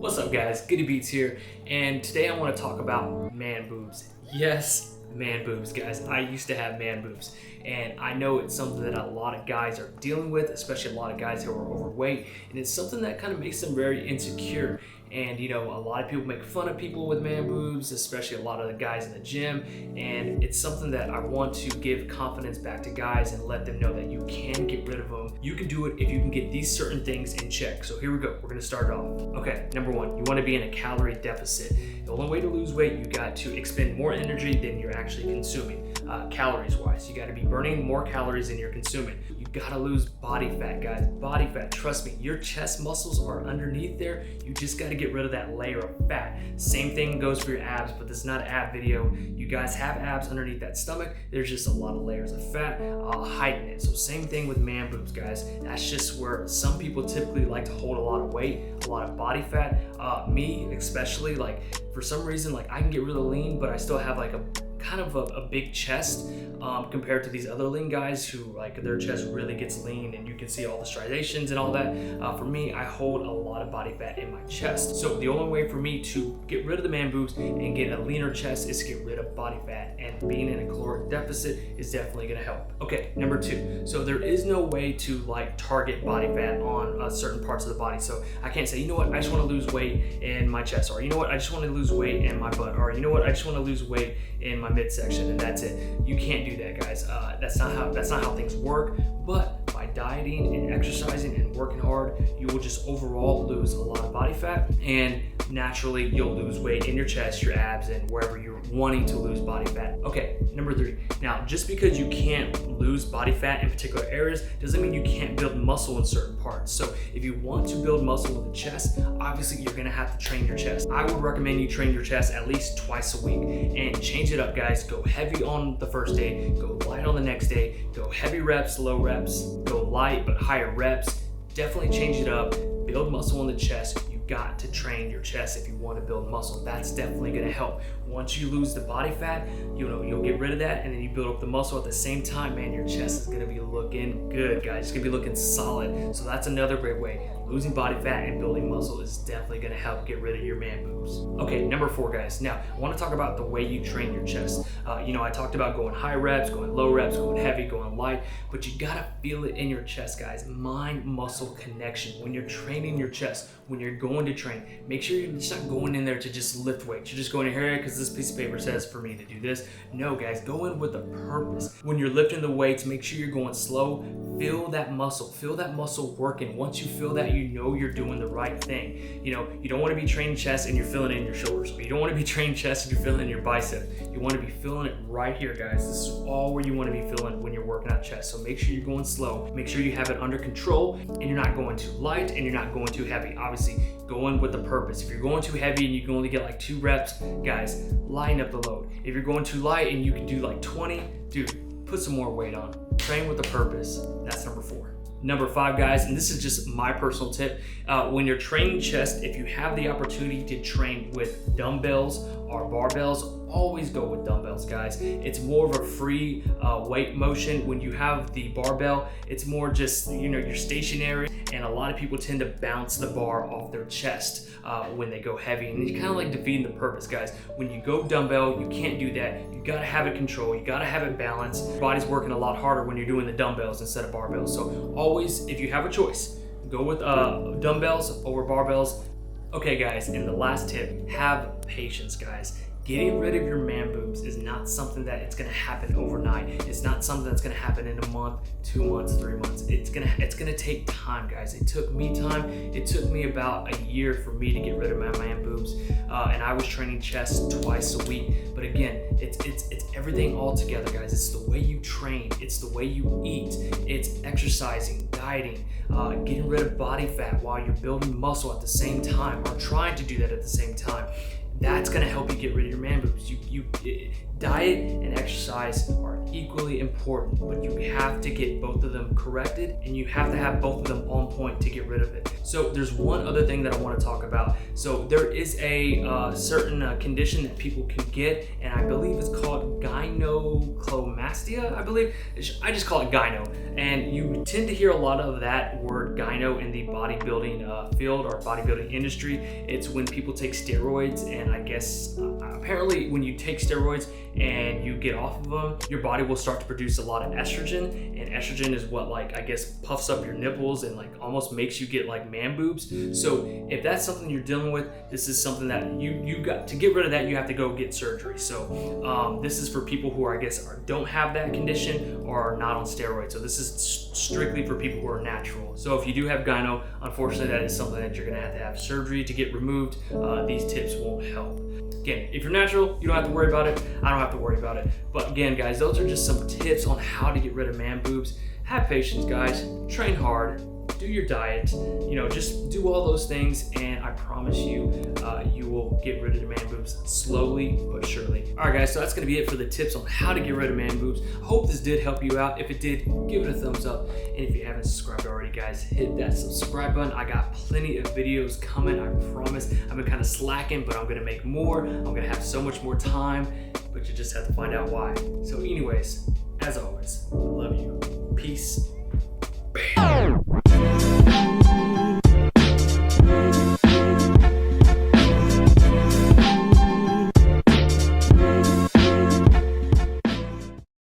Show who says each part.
Speaker 1: What's up guys, Goody Beats here, and today I want to talk about man boobs. Yes, man boobs guys. I used to have man boobs, and I know it's something that a lot of guys are dealing with, especially a lot of guys who are overweight, and it's something that kind of makes them very insecure. And you know, a lot of people make fun of people with man boobs, especially a lot of the guys in the gym, and it's something that I want to give confidence back to guys and let them know that you can get rid of them. You can do it if you can get these certain things in check. So here we go, we're gonna start off. Okay, number one, you wanna be in a calorie deficit. The only way to lose weight, you got to expend more energy than you're actually consuming, calories wise. You gotta be burning more calories than you're consuming. You gotta lose body fat, guys. Body fat, trust me, your chest muscles are underneath there. You just gotta get rid of that layer of fat. Same thing goes for your abs, but this is not an ab video. You guys have abs underneath that stomach. There's just a lot of layers of fat. I'll heighten it. So same thing with man boobs, guys. That's just where some people typically like to hold a lot of weight, a lot of body fat. Me especially, like for some reason, like I can get really lean, but I still have like a kind of a big chest compared to these other lean guys who like their chest really gets lean and you can see all the striations and all that. For me, I hold a lot of body fat in my chest. So the only way for me to get rid of the man boobs and get a leaner chest is to get rid of body fat, and being in a caloric deficit is definitely gonna help. Okay, number two, so there is no way to like target body fat on certain parts of the body. So I can't say, you know what, I just wanna lose weight in my chest, or you know what, I just wanna lose weight in my butt, or you know what, I just wanna lose weight in my midsection, and that's it. You can't do that, guys. That's not how things work. But by dieting and exercising and working hard, you will just overall lose a lot of body fat, and naturally you'll lose weight in your chest, your abs, and wherever you're wanting to lose body fat. Okay, number three. Now, just because you can't lose body fat in particular areas doesn't mean you can't build muscle in certain parts. So if you want to build muscle in the chest, obviously you're gonna have to train your chest. I would recommend you train your chest at least twice a week and change it up, guys. Go heavy on the first day, go light on the next day, go heavy reps, low reps, go light but higher reps. Definitely change it up, build muscle in the chest. Got to train your chest if you want to build muscle. That's definitely going to help. Once you lose the body fat, you'll get rid of that, and then you build up the muscle at the same time. Man, your chest is going to be looking good, guys. It's going to be looking solid. So that's another great way. Losing body fat and building muscle is definitely going to help get rid of your man boobs. Okay, number four, guys. Now I want to talk about the way you train your chest. I talked about going high reps, going low reps, going heavy, going light, but you gotta feel it in your chest, guys. Mind muscle connection. When you're training your chest, when you're going to train, make sure you're just not going in there to just lift weights. You're just going in here because this piece of paper says for me to do this. No, guys, go in with a purpose. When you're lifting the weights, make sure you're going slow. Feel that muscle working. Once you feel that, you know you're doing the right thing. You don't want to be training chest and you're feeling it in your shoulders. You don't want to be training chest and you're feeling it in your bicep. You want to be feeling it right here, guys. This is all where you want to be feeling when you're working out chest. So make sure you're going slow. Make sure you have it under control, and you're not going too light and you're not going too heavy. Obviously, go in with a purpose. If you're going too heavy and you can only get like 2 reps, guys, lighten up the load. If you're going too light and you can do like 20, dude, put some more weight on. Train with a purpose. That's number 4. Number 5, guys, and this is just my personal tip. When you're training chest, if you have the opportunity to train with dumbbells or barbells, always go with dumbbells, guys. It's more of a free weight motion. When you have the barbell, it's more just, you're stationary, and a lot of people tend to bounce the bar off their chest when they go heavy, and it's kind of like defeating the purpose, guys. When you go dumbbell, you can't do that. You gotta have it controlled. You gotta have it balanced. Your body's working a lot harder when you're doing the dumbbells instead of barbells. So always, if you have a choice, go with dumbbells over barbells. Okay, guys, and the last tip, have patience, guys. Getting rid of your man boobs is not something that it's gonna happen overnight. It's not something that's gonna happen in a month, 2 months, 3 months. It's gonna take time, guys. It took me time. It took me about a year for me to get rid of my man boobs, and I was training chest twice a week. But again, it's everything all together, guys. It's the way you train. It's the way you eat. It's exercising, dieting, getting rid of body fat while you're building muscle at the same time, or trying to do that at the same time. That's gonna help you get rid of your man boobs. Diet and exercise are equally important, but you have to get both of them corrected and you have to have both of them on point to get rid of it. So there's one other thing that I want to talk about. So there is a certain condition that people can get, and I believe it's called gynecomastia, I believe. I just call it gyno. And you tend to hear a lot of that word gyno in the bodybuilding field or bodybuilding industry. It's when people take steroids, and I guess apparently when you take steroids and you get off of them, your body will start to produce a lot of estrogen, and estrogen is what, like, I guess puffs up your nipples and like almost makes you get like man boobs. So if that's something you're dealing with, this is something that you got to get rid of. That you have to go get surgery. So this is for people who are, I guess, don't have that condition or are not on steroids. So this is strictly for people who are natural. So if you do have gyno, unfortunately that is something that you're gonna have to have surgery to get removed. These tips won't help. Again, if you're natural, you don't have to worry about it. I don't have to worry about it. But again, guys, those are just some tips on how to get rid of man boobs. Have patience, guys. Train hard. Do your diet. Just do all those things, and I promise you, you will get rid of the man boobs slowly but surely. All right, guys, so that's going to be it for the tips on how to get rid of man boobs. I hope this did help you out. If it did, give it a thumbs up. And if you haven't subscribed already, guys, hit that subscribe button. I got plenty of videos coming, I promise. I've been kind of slacking, but I'm going to make more. I'm going to have so much more time, but you just have to find out why. So anyways, as always, I love you. Peace.